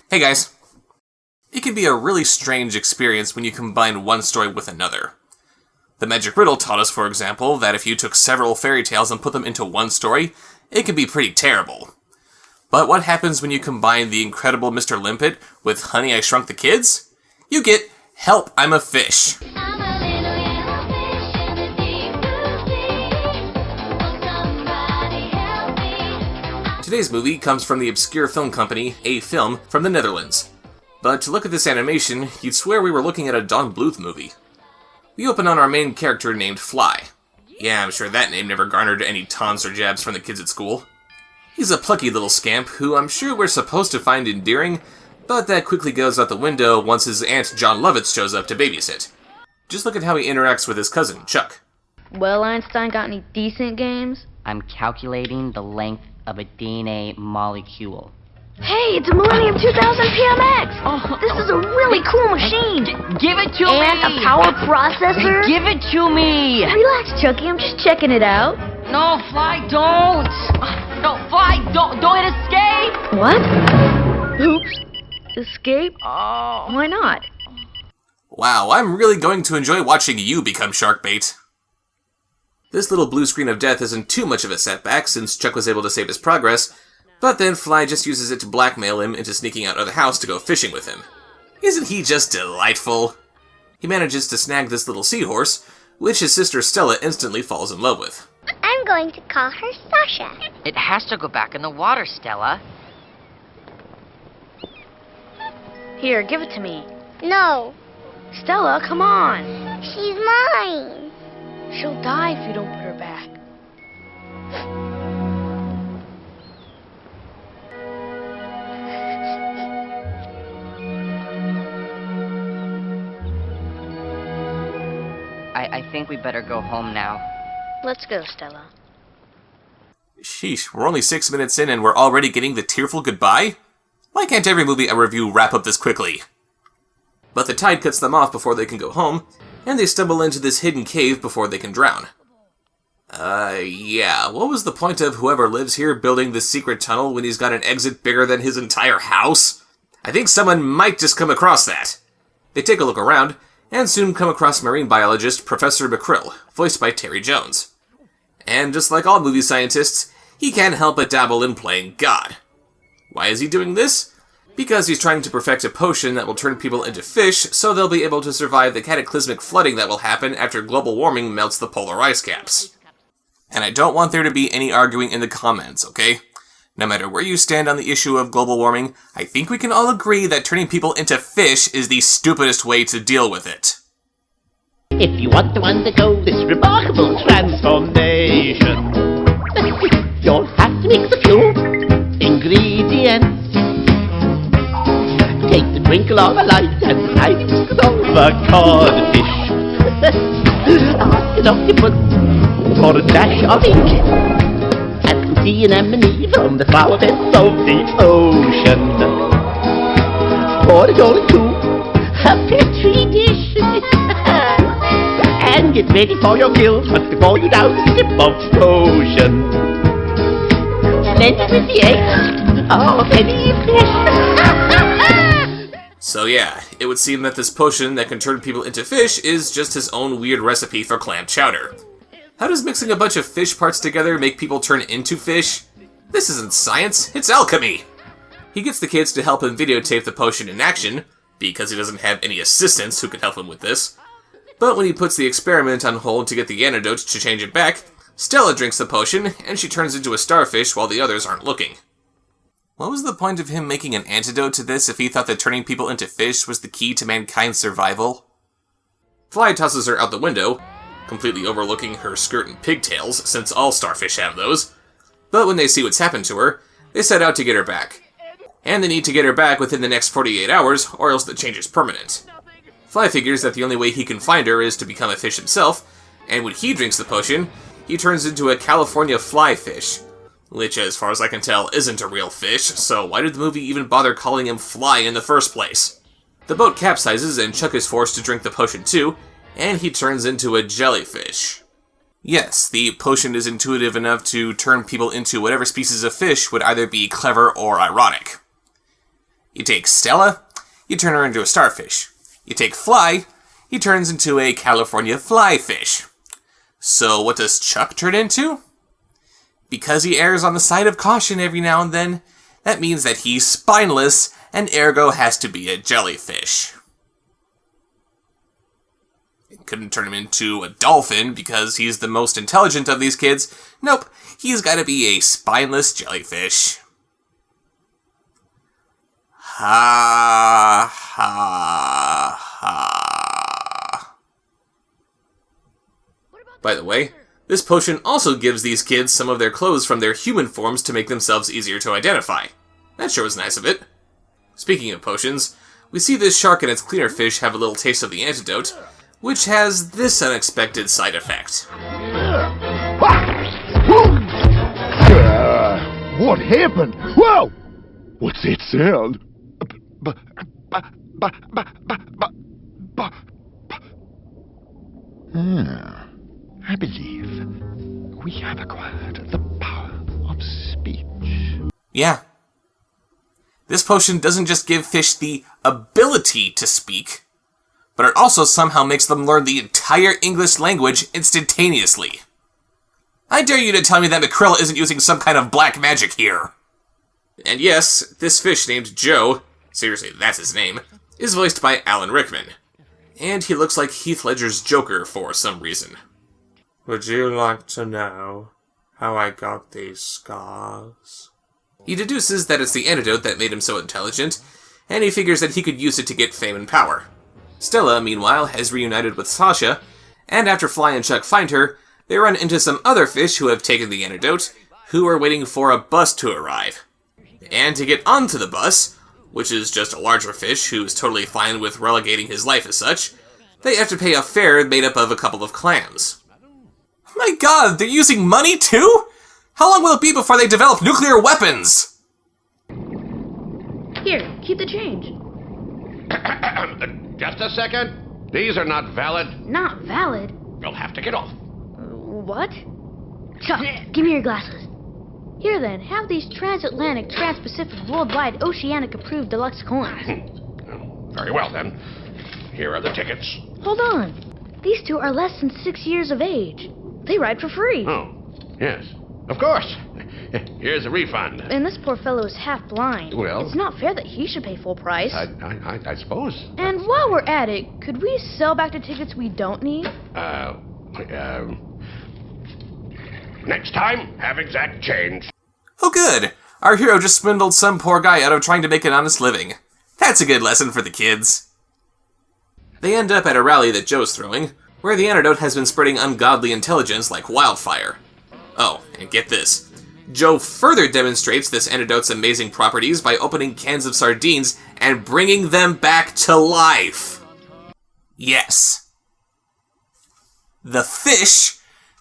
Hey guys. It can be a really strange experience when you combine one story with another. The Magic Riddle taught us, for example, that if you took several fairy tales and put them into one story, it could be pretty terrible. But what happens when you combine The Incredible Mr. Limpet with Honey, I Shrunk the Kids? You get Help, I'm a Fish. Today's movie comes from the obscure film company A-Film from the Netherlands. But to look at this animation, you'd swear we were looking at a Don Bluth movie. We open on our main character named Fly. Yeah, I'm sure that name never garnered any taunts or jabs from the kids at school. He's a plucky little scamp who I'm sure we're supposed to find endearing, but that quickly goes out the window once his aunt John Lovitz shows up to babysit. Just look at how he interacts with his cousin, Chuck. Well, Einstein, got any decent games? I'm calculating the length of a DNA molecule. Hey, it's a Millennium 2000 PMX! This is a really cool machine! Give it to me! And a power processor! Give it to me! Relax, Chucky, I'm just checking it out. No, Fly, don't! No, Fly, don't hit escape! What? Oops. Escape? Why not? Wow, I'm really going to enjoy watching you become shark bait. This little blue screen of death isn't too much of a setback since Chuck was able to save his progress, but then Fly just uses it to blackmail him into sneaking out of the house to go fishing with him. Isn't he just delightful? He manages to snag this little seahorse, which his sister Stella instantly falls in love with. I'm going to call her Sasha. It has to go back in the water, Stella. Here, give it to me. No, Stella, come on. she's mine. She'll die if you don't put her back. I think we better go home now. Let's go, Stella. Sheesh, we're only 6 minutes in and we're already getting the tearful goodbye? Why can't every movie I review wrap up this quickly? But the tide cuts them off before they can go home, and they stumble into this hidden cave before they can drown. Yeah, what was the point of whoever lives here building this secret tunnel when he's got an exit bigger than his entire house? I think someone might just come across that. They take a look around, and soon come across marine biologist Professor McCrill, voiced by Terry Jones. And just like all movie scientists, he can't help but dabble in playing God. Why is he doing this? Because he's trying to perfect a potion that will turn people into fish so they'll be able to survive the cataclysmic flooding that will happen after global warming melts the polar ice caps. And I don't want there to be any arguing in the comments, okay? No matter where you stand on the issue of global warming, I think we can all agree that turning people into fish is the stupidest way to deal with it. If you want to undergo this remarkable transformation, you'll have to mix a few ingredients. Take the twinkle of a light and the light of a codfish. Ask an octopus for a dash of ink. And some sea anemone from the flower beds of the ocean. Pour it all into a petri dish. And get ready for your gills just before you down a sip of potion. Blend it with the eggs of any fish. So yeah, it would seem that this potion that can turn people into fish is just his own weird recipe for clam chowder. How does mixing a bunch of fish parts together make people turn into fish? This isn't science, it's alchemy! He gets the kids to help him videotape the potion in action, because he doesn't have any assistants who can help him with this. But when he puts the experiment on hold to get the antidote to change it back, Stella drinks the potion, and she turns into a starfish while the others aren't looking. What was the point of him making an antidote to this if he thought that turning people into fish was the key to mankind's survival? Fly tosses her out the window, completely overlooking her skirt and pigtails, since all starfish have those. But when they see what's happened to her, they set out to get her back. And they need to get her back within the next 48 hours, or else the change is permanent. Fly figures that the only way he can find her is to become a fish himself, and when he drinks the potion, he turns into a California fly fish, which, as far as I can tell, isn't a real fish, so why did the movie even bother calling him Fly in the first place? The boat capsizes and Chuck is forced to drink the potion too, and he turns into a jellyfish. Yes, the potion is intuitive enough to turn people into whatever species of fish would either be clever or ironic. You take Stella, you turn her into a starfish. You take Fly, he turns into a California flyfish. So what does Chuck turn into? Because he errs on the side of caution every now and then, that means that he's spineless and ergo has to be a jellyfish. It couldn't turn him into a dolphin because he's the most intelligent of these kids. Nope, he's gotta be a spineless jellyfish. Ha ha ha. By the way, this potion also gives these kids some of their clothes from their human forms to make themselves easier to identify. That sure was nice of it. Speaking of potions, we see this shark and its cleaner fish have a little taste of the antidote, which has this unexpected side effect. What happened? Whoa! What's that sound? I believe we have acquired the power of speech. Yeah. This potion doesn't just give fish the ability to speak, but it also somehow makes them learn the entire English language instantaneously. I dare you to tell me that Makrill isn't using some kind of black magic here. And yes, this fish named Joe, seriously, that's his name, is voiced by Alan Rickman. And he looks like Heath Ledger's Joker for some reason. Would you like to know how I got these scars? He deduces that it's the antidote that made him so intelligent, and he figures that he could use it to get fame and power. Stella, meanwhile, has reunited with Sasha, and after Fly and Chuck find her, they run into some other fish who have taken the antidote, who are waiting for a bus to arrive. And to get onto the bus, which is just a larger fish who is totally fine with relegating his life as such, they have to pay a fare made up of a couple of clams. My god, they're using money too? How long will it be before they develop nuclear weapons? Here, keep the change. Just a second. These are not valid. Not valid? You'll have to get off. What? Chuck, give me your glasses. Here then, have these transatlantic, transpacific, worldwide, oceanic approved deluxe coins. Very well then. Here are the tickets. Hold on. These two are less than 6 years of age. They ride for free. Oh, yes. Of course. Here's a refund. And this poor fellow is half blind. Well? It's not fair that he should pay full price. I suppose. And while we're at it, could we sell back the tickets we don't need? Next time, have exact change. Oh good, our hero just swindled some poor guy out of trying to make an honest living. That's a good lesson for the kids. They end up at a rally that Joe's throwing, where the antidote has been spreading ungodly intelligence like wildfire. Oh, and get this. Joe further demonstrates this antidote's amazing properties by opening cans of sardines and bringing them back to life. Yes. The fish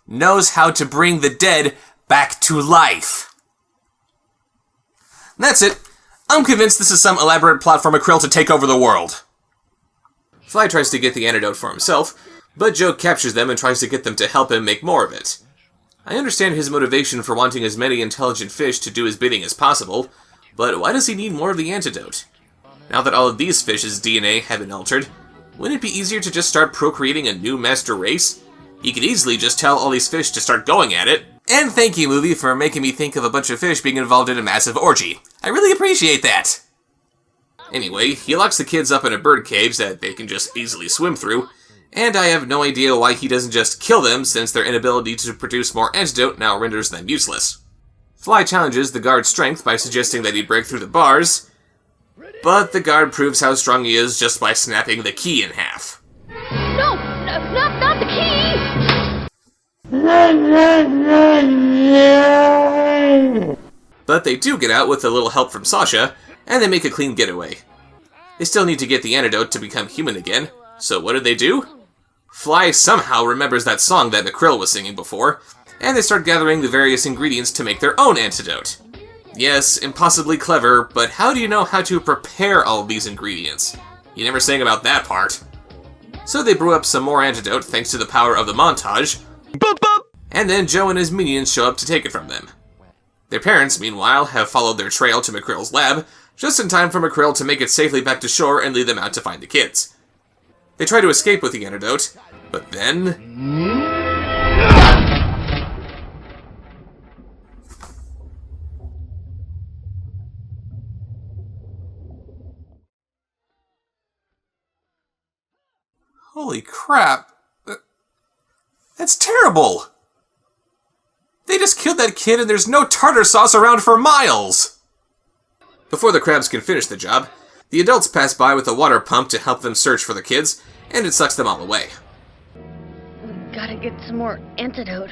knows how to bring the dead back to life. That's it. I'm convinced this is some elaborate plot for Makrill to take over the world. Fly tries to get the antidote for himself, but Joe captures them and tries to get them to help him make more of it. I understand his motivation for wanting as many intelligent fish to do his bidding as possible, but why does he need more of the antidote? Now that all of these fish's DNA have been altered, wouldn't it be easier to just start procreating a new master race? He could easily just tell all these fish to start going at it. And thank you, movie, for making me think of a bunch of fish being involved in a massive orgy. I really appreciate that. Anyway, he locks the kids up in a bird cage that they can just easily swim through, and I have no idea why he doesn't just kill them since their inability to produce more antidote now renders them useless. Fly challenges the guard's strength by suggesting that he break through the bars, but the guard proves how strong he is just by snapping the key in half. No, not the key! But they do get out with a little help from Sasha, and they make a clean getaway. They still need to get the antidote to become human again, so what do? Fly somehow remembers that song that Makrill was singing before, and they start gathering the various ingredients to make their own antidote. Yes, impossibly clever, but how do you know how to prepare all of these ingredients? You never sang about that part. So they brew up some more antidote thanks to the power of the montage, and then Joe and his minions show up to take it from them. Their parents, meanwhile, have followed their trail to Makrill's lab just in time for Makrill to make it safely back to shore and lead them out to find the kids. They try to escape with the antidote, but then... Holy crap. That's terrible! They just killed that kid and there's no tartar sauce around for miles! Before the crabs can finish the job, the adults pass by with a water pump to help them search for the kids, and it sucks them all away. Gotta get some more antidote.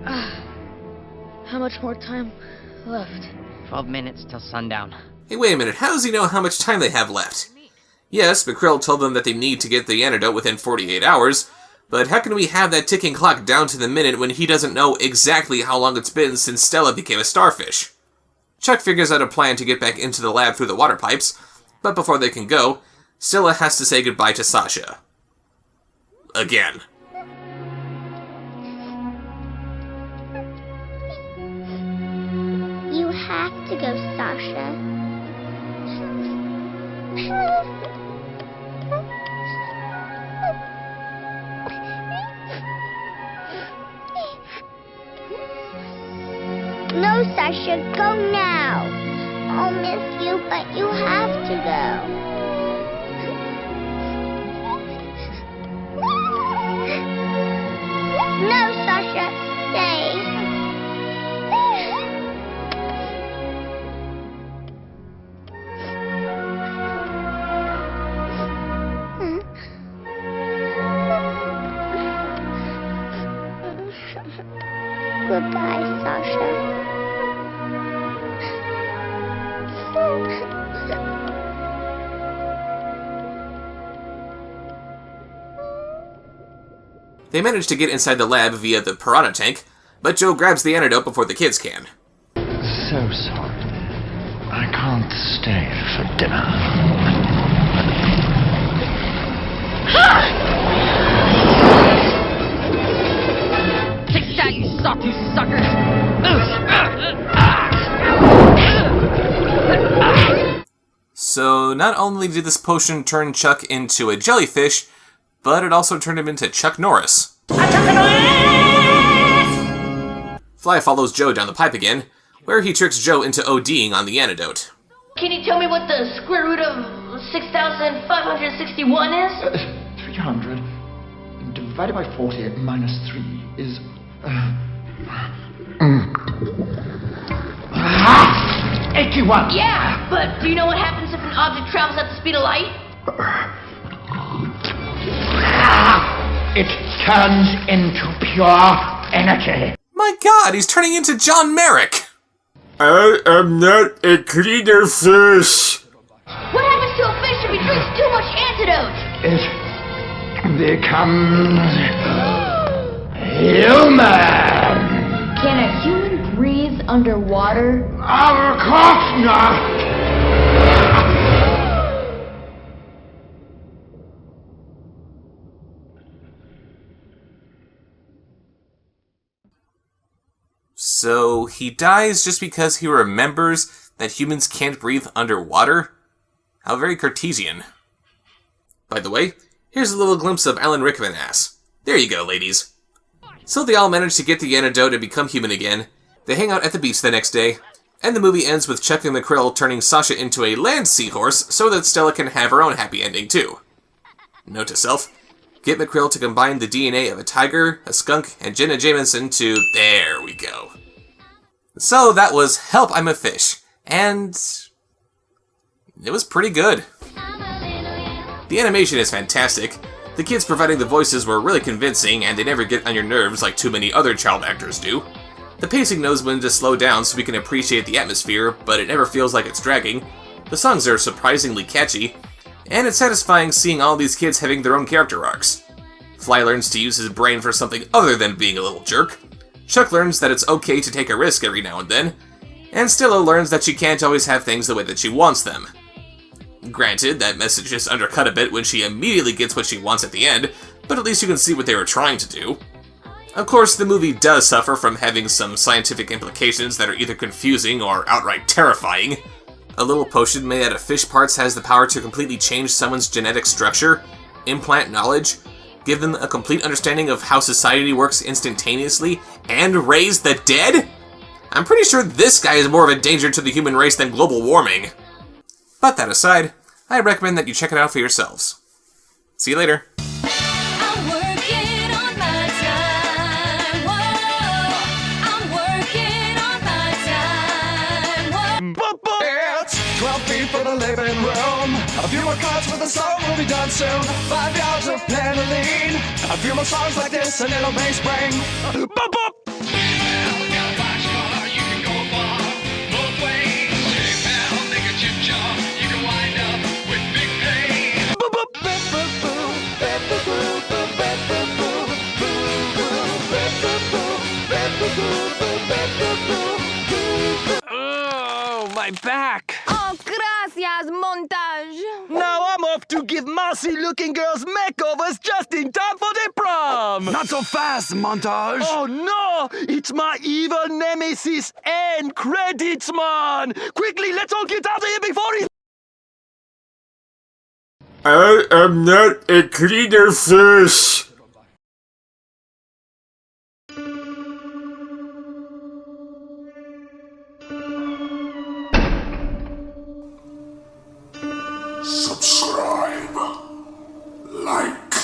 How much more time left? 12 minutes till sundown. Hey, wait a minute, how does he know how much time they have left? Yes, Makrill told them that they need to get the antidote within 48 hours, but how can we have that ticking clock down to the minute when he doesn't know exactly how long it's been since Stella became a starfish? Chuck figures out a plan to get back into the lab through the water pipes, but before they can go, Stella has to say goodbye to Sasha. Again. You have to go, Sasha. No, Sasha, go now. I'll miss you, but you have to go. No, Sasha, stay. Goodbye, Sasha. They manage to get inside the lab via the piranha tank, but Joe grabs the antidote before the kids can. So sorry. I can't stay for dinner. Take that, you sawtooth sucker! So not only did this potion turn Chuck into a jellyfish, but it also turned him into Chuck Norris. Fly follows Joe down the pipe again, where he tricks Joe into ODing on the antidote. Can you tell me what the square root of 6,561 is? 300 divided by 40 minus 3 is... 81! Yeah, but do you know what happens if an object travels at the speed of light? It turns into pure energy. My god, he's turning into John Merrick! I am not a cleaner fish. What happens to a fish if he drinks too much antidote? It becomes... human! Can a human breathe underwater? Of course not! So he dies just because he remembers that humans can't breathe underwater? How very Cartesian. By the way, here's a little glimpse of Alan Rickman ass. There you go, ladies. So they all manage to get the antidote and become human again. They hang out at the beach the next day, and the movie ends with Chuck and Makrill turning Sasha into a land seahorse so that Stella can have her own happy ending too. Note to self, get Makrill to combine the DNA of a tiger, a skunk, and Jenna Jameson to... there we go. So that was Help, I'm a Fish, and... it was pretty good. The animation is fantastic. The kids providing the voices were really convincing, and they never get on your nerves like too many other child actors do. The pacing knows when to slow down so we can appreciate the atmosphere, but it never feels like it's dragging. The songs are surprisingly catchy, and it's satisfying seeing all these kids having their own character arcs. Fly learns to use his brain for something other than being a little jerk. Chuck learns that it's okay to take a risk every now and then, and Stella learns that she can't always have things the way that she wants them. Granted, that message is undercut a bit when she immediately gets what she wants at the end, but at least you can see what they were trying to do. Of course, the movie does suffer from having some scientific implications that are either confusing or outright terrifying. A little potion made out of fish parts has the power to completely change someone's genetic structure, implant knowledge, give them a complete understanding of how society works instantaneously, and raise the dead? I'm pretty sure this guy is more of a danger to the human race than global warming. But that aside, I recommend that you check it out for yourselves. See you later. I'm working on my time. Whoa, I'm working on my time. Whoa. It's 12 feet for the living room. A few more cards for the song will be done soon. 5 yards of Panaline. A few more songs like this and it'll be spring. Boop, boop. Oh, my back. Oh, gracias, montage. Now I'm off to give mousy-looking girls makeovers just in time for the prom! Not so fast, montage. Oh no! It's my evil nemesis and credits man! Quickly, let's all get out of here before he... I am not a cleaner fish. Subscribe, like,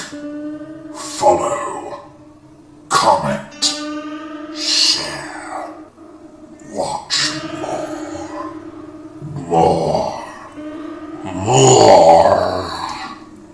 follow, comment, share.